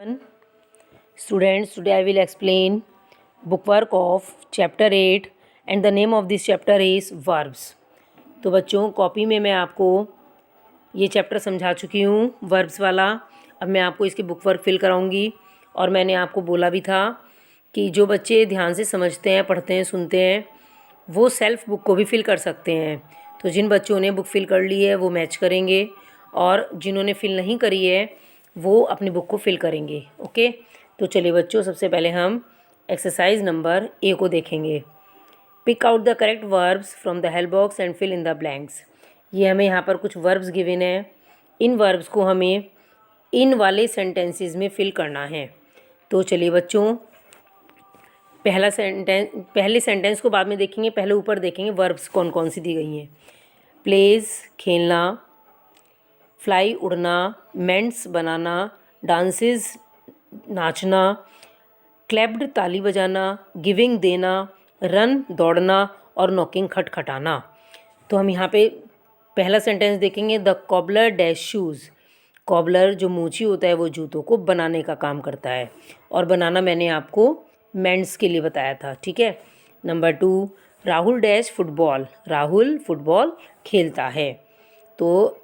Students, today I will explain bookwork of chapter 8 and the name of this chapter is verbs. तो बच्चों copy में मैं आपको ये चैप्टर समझा चुकी हूँ वर्ब्स वाला। अब मैं आपको इसकी बुकवर्क फिल कराऊंगी और मैंने आपको बोला भी था कि जो बच्चे ध्यान से समझते हैं, पढ़ते हैं, सुनते हैं वो सेल्फ बुक को भी फिल कर सकते हैं। तो जिन बच्चों ने बुक फिल कर ली है वो मैच करेंगे और जिन्होंने फिल नहीं करी है वो अपनी बुक को फिल करेंगे। ओके, तो चलिए बच्चों, सबसे पहले हम एक्सरसाइज नंबर ए को देखेंगे। Pick out the correct verbs from the help box and fill in the blanks. ये हमें यहाँ पर कुछ वर्ब्स गिवन है, इन वर्ब्स को हमें इन वाले सेंटेंसेस में फिल करना है। तो चलिए बच्चों, पहले सेंटेंस को बाद में देखेंगे, पहले ऊपर देखेंगे वर्ब्स कौन कौन सी दी गई हैं। प्लेज खेलना, फ्लाई उड़ना, मेंट्स बनाना, डांसेस नाचना, क्लैप्ड ताली बजाना, गिविंग देना, रन दौड़ना और नॉकिंग खटखटाना। तो हम यहाँ पे पहला सेंटेंस देखेंगे। The cobbler dash shoes. Cobbler जो मूची होता है वो जूतों को बनाने का काम करता है और बनाना मैंने आपको मेंट्स के लिए बताया था। ठीक है। Number 2, Rahul dash football. Rahul football खेलता है। तो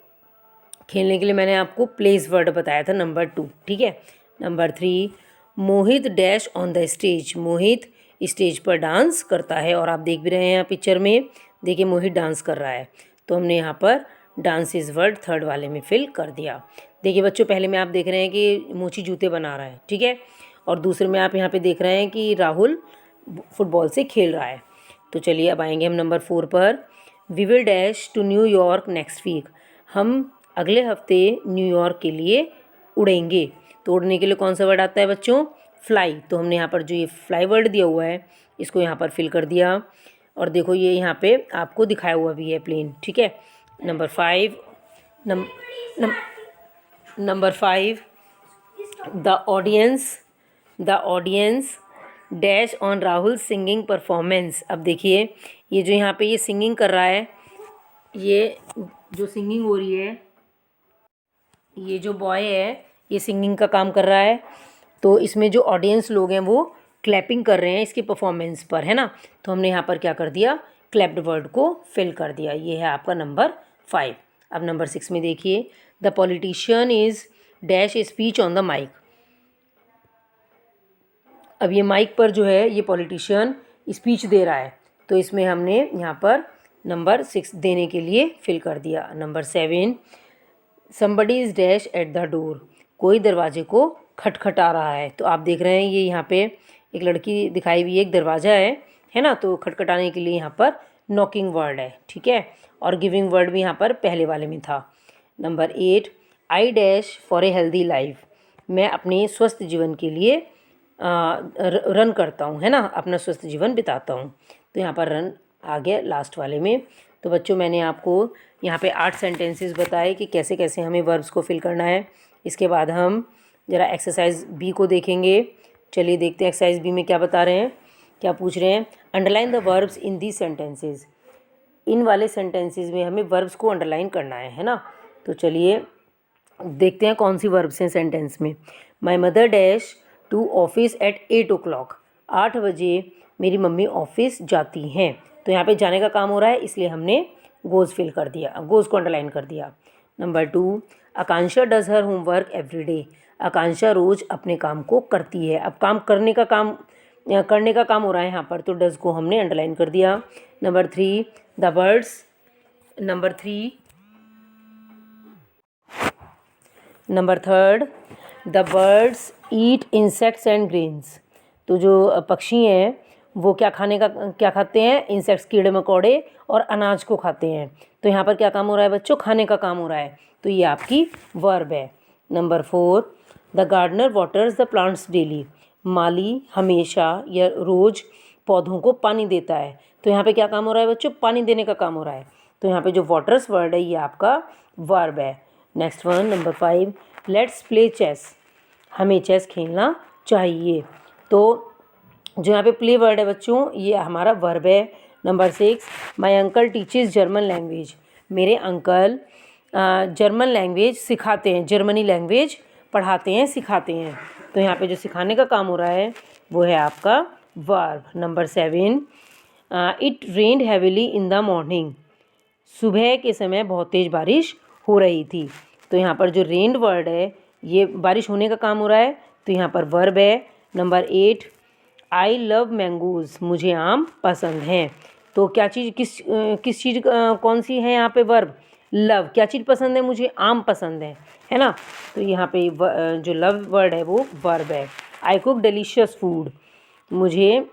खेलने के लिए मैंने आपको प्लेस वर्ड बताया था नंबर 2। ठीक है। Number 3, Mohit dash on the stage. Mohit stage पर डांस करता है और आप देख भी रहे हैं यहाँ पिक्चर में, देखिए मोहित डांस कर रहा है। तो हमने यहाँ पर डांस इज वर्ड थर्ड वाले में फिल कर दिया। देखिए बच्चों, पहले में आप देख रहे हैं कि मोची जूते बना रहा है। ठीक है। और दूसरे में आप यहाँ पे देख रहे हैं कि राहुल फुटबॉल से खेल रहा है। तो चलिए अब आएंगे हम नंबर 4 पर। We will dash to New York next week. हम अगले हफ्ते न्यूयॉर्क के लिए उड़ेंगे। तो उड़ने के लिए कौन सा वर्ड आता है बच्चों? फ्लाई। तो हमने यहाँ पर जो ये फ्लाई वर्ड दिया हुआ है इसको यहाँ पर फिल कर दिया और देखो ये यहाँ पे आपको दिखाया हुआ भी है प्लेन। ठीक है। Number 5 number 5, the audience dash on Rahul singing performance. अब देखिए ये जो यहाँ पे ये सिंगिंग कर रहा है, ये जो सिंगिंग हो रही है, ये जो बॉय है ये सिंगिंग का काम कर रहा है। तो इसमें जो ऑडियंस लोग हैं वो क्लैपिंग कर रहे हैं इसकी परफॉर्मेंस पर, है ना। तो हमने यहाँ पर क्या कर दिया, क्लैप्ड वर्ड को फिल कर दिया। ये है आपका नंबर 5। अब नंबर 6 में देखिए। The politician is dash speech on the mic. अब ये माइक पर जो है ये पॉलिटिशियन स्पीच दे रहा है, तो इसमें हमने यहाँ पर नंबर 6 देने के लिए फिल कर दिया। Number 7, somebody is dash at the door. कोई दरवाजे को खटखटा रहा है। तो आप देख रहे हैं ये यहाँ पे एक लड़की दिखाई हुई है, एक दरवाज़ा है ना। तो खटखटाने के लिए यहाँ पर नॉकिंग वर्ड है। ठीक है। और गिविंग वर्ड भी यहाँ पर पहले वाले में था। Number 8, I dash for a healthy life. मैं अपने स्वस्थ जीवन के लिए रन करता हूँ, है ना, अपना स्वस्थ जीवन बिताता हूँ। तो यहाँ पर रन आ गया लास्ट वाले में। तो बच्चों मैंने आपको यहाँ पे 8 सेंटेंसेस बताए कि कैसे कैसे हमें वर्ब्स को फिल करना है। इसके बाद हम ज़रा एक्सरसाइज बी को देखेंगे। चलिए देखते हैं एक्सरसाइज बी में क्या बता रहे हैं, क्या पूछ रहे हैं। Underline the verbs in the sentences. इन वाले सेंटेंसेस में हमें वर्ब्स को अंडरलाइन करना है ना। तो चलिए देखते हैं कौन सी वर्ब्स हैं सेंटेंस में। My mother dash to office at 8 o'clock। 8 बजे मेरी मम्मी ऑफिस जाती हैं। तो यहाँ पे जाने का काम हो रहा है इसलिए हमने गोज़ फिल कर दिया, गोज़ को अंडरलाइन कर दिया। Number 2, Akanksha does her homework every day. Akanksha रोज़ अपने काम को करती है। अब काम करने का काम हो रहा है यहाँ पर, तो डज को हमने अंडरलाइन कर दिया। Number 3, the birds. Number 3, the birds eat insects and grains. तो जो पक्षी हैं वो क्या खाते हैं? इंसेक्ट्स, कीड़े मकोड़े और अनाज को खाते हैं। तो यहाँ पर क्या काम हो रहा है बच्चों? खाने का काम हो रहा है। तो ये आपकी वर्ब है। Number 4, the gardener waters the plants daily. माली हमेशा या रोज़ पौधों को पानी देता है। तो यहाँ पे क्या काम हो रहा है बच्चों? पानी देने का काम हो रहा है। तो यहाँ पे जो वाटर्स वर्ड है ये आपका वर्ब है। Next one, number 5, let's play chess. हमें चेस खेलना चाहिए। तो जो यहाँ पे प्ले वर्ड है बच्चों ये हमारा वर्ब है। Number 6, my uncle teaches German language. मेरे अंकल जर्मन लैंग्वेज सिखाते हैं, जर्मनी लैंग्वेज पढ़ाते हैं, सिखाते हैं। तो यहाँ पे जो सिखाने का काम हो रहा है वो है आपका verb. Number 7, it rained heavily in the morning. सुबह के समय बहुत तेज़ बारिश हो रही थी। तो यहाँ पर जो रेन्ड वर्ड है ये बारिश होने का काम हो रहा है, तो यहाँ पर वर्ब है। नंबर 8, आई लव मैंगोज़, मुझे आम पसंद हैं। तो क्या चीज़ किस चीज़ कौन सी है यहाँ पे वर्ब? लव। क्या चीज़ पसंद है? मुझे आम पसंद है ना। तो यहाँ पे जो लव वर्ड है वो वर्ब है। आई कुक डिलीशियस फूड, मुझे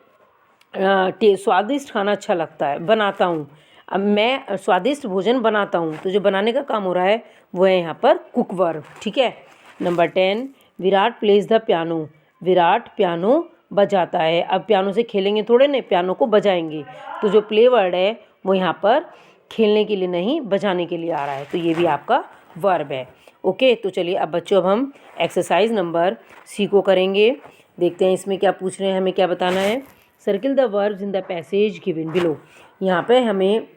स्वादिष्ट खाना अच्छा लगता है, बनाता हूँ। अब मैं स्वादिष्ट भोजन बनाता हूँ, तो जो बनाने का काम हो रहा है वो है यहाँ पर कुक वर्ब। ठीक है। Number 10, Virat plays the piano, Virat piano बजाता है। अब पियानो से खेलेंगे थोड़े ने, पियानो को बजाएंगे। तो जो प्ले वर्ड है वो यहाँ पर खेलने के लिए नहीं, बजाने के लिए आ रहा है, तो ये भी आपका वर्ब है। ओके, तो चलिए अब बच्चों अब हम एक्सरसाइज नंबर सी को करेंगे। देखते हैं इसमें क्या पूछ रहे हैं, हमें क्या बताना है। Circle the verbs in the passage given below. यहाँ पे हमें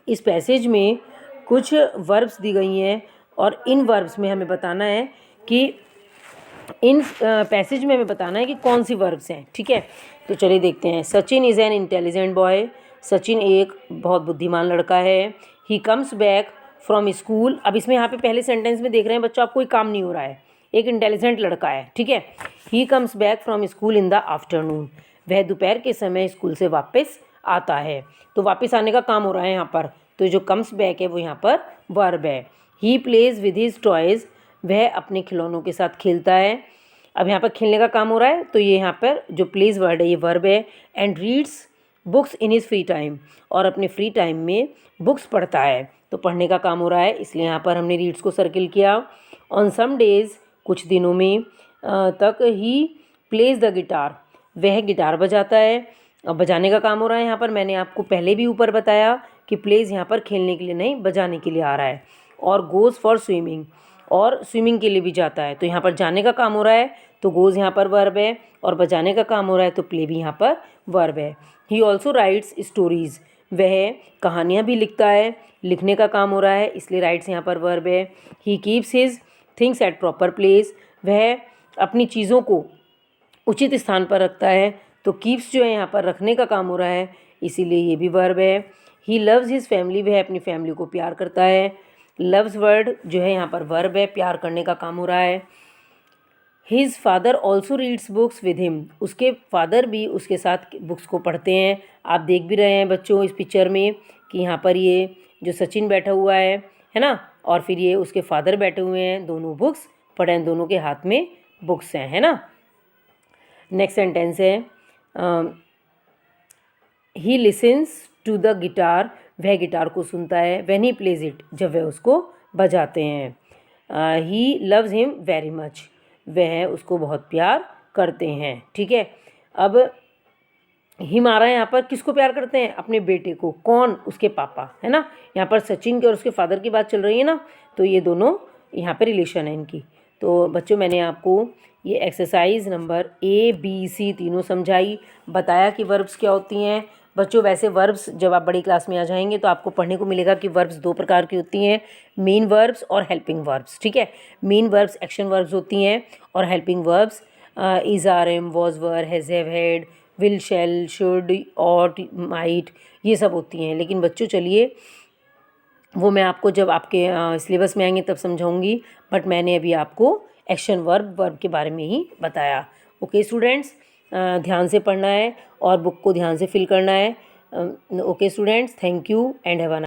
इस पैसेज में कुछ वर्ब्स दी गई हैं और इन वर्ब्स में हमें बताना है कि इन पैसेज में हमें बताना है कि कौन सी वर्ब्स हैं। ठीक है, तो चलिए देखते हैं। Sachin is an intelligent boy, Sachin एक बहुत बुद्धिमान लड़का है। He comes back from school. अब इसमें यहाँ पे पहले सेंटेंस में देख रहे हैं बच्चों, आप कोई काम नहीं हो रहा है, एक इंटेलिजेंट लड़का है। ठीक है। He comes back from school in the afternoon, वह दोपहर के समय स्कूल से वापस आता है। तो वापस आने का काम हो रहा है यहाँ पर, तो जो कम्स बैक है वो यहाँ पर वर्ब है। He plays with his toys, वह अपने खिलौनों के साथ खेलता है। अब यहाँ पर खेलने का काम हो रहा है, तो ये यहाँ पर जो प्लेज वर्ड है ये वर्ब है। And reads books in his free time, और अपने फ्री टाइम में बुक्स पढ़ता है। तो पढ़ने का काम हो रहा है, इसलिए यहाँ पर हमने रीड्स को सर्किल किया। ऑन सम डेज, कुछ दिनों में, तक ही प्लेज द गिटार, वह गिटार बजाता है। अब बजाने का काम हो रहा है यहाँ पर, मैंने आपको पहले भी ऊपर बताया कि प्लेज यहाँ पर खेलने के लिए नहीं, बजाने के लिए आ रहा है। और गोज़ फॉर स्विमिंग, और स्विमिंग के लिए भी जाता है। तो यहाँ पर जाने का काम हो रहा है, तो गोज़ यहाँ पर वर्ब है, और बजाने का काम हो रहा है तो प्ले भी यहाँ पर वर्ब है। ही ऑल्सो राइट्स स्टोरीज़, वह कहानियाँ भी लिखता है, लिखने का काम हो रहा है, इसलिए राइट्स यहाँ पर वर्ब है। He keeps his things at proper place, वह अपनी चीज़ों को उचित स्थान पर रखता है। तो कीप्स जो है यहाँ पर रखने का काम हो रहा है, इसीलिए ये भी वर्ब है। ही लव्स हिज फैमिली, वह अपनी फैमिली को प्यार करता है। लव्स वर्ड जो है यहाँ पर वर्ब है, प्यार करने का काम हो रहा है। His father also reads books with him, उसके फादर भी उसके साथ बुक्स को पढ़ते हैं। आप देख भी रहे हैं बच्चों इस पिक्चर में कि यहाँ पर ये जो सचिन बैठा हुआ है ना, और फिर ये उसके फादर बैठे हुए हैं, दोनों बुक्स पढ़े हैं, दोनों के हाथ में बुक्स हैं, है ना। नेक्स्ट सेंटेंस है, he listens to the guitar, वह गिटार को सुनता है। व्हेन ही प्लेज इट, जब वह उसको बजाते हैं। He loves him very much, वह उसको बहुत प्यार करते हैं। ठीक है। अब हिम आ रहा है यहाँ पर, किसको प्यार करते हैं? अपने बेटे को। कौन? उसके पापा, है ना। यहाँ पर सचिन के और उसके फादर की बात चल रही है ना, तो ये दोनों यहाँ पर रिलेशन है इनकी। तो बच्चों मैंने आपको ये exercise number A, B, C तीनों समझाई, बताया कि वर्ब्स क्या होती हैं। बच्चों वैसे वर्ब्स जब आप बड़ी क्लास में आ जाएंगे तो आपको पढ़ने को मिलेगा कि वर्ब्स दो प्रकार की होती हैं, मेन वर्ब्स और हेल्पिंग वर्ब्स। ठीक है। मेन वर्ब्स एक्शन वर्ब्स होती हैं, और helping verbs is, are, am, was, were, has, have, had, will, shall, should, ought, might, ये सब होती हैं। लेकिन बच्चों चलिए वो मैं आपको जब आपके सिलेबस में आएंगे तब समझाऊंगी, बट मैंने अभी आपको एक्शन वर्ब के बारे में ही बताया। ओके स्टूडेंट्स, ध्यान से पढ़ना है और बुक को ध्यान से फिल करना है। Okay students, thank you and have a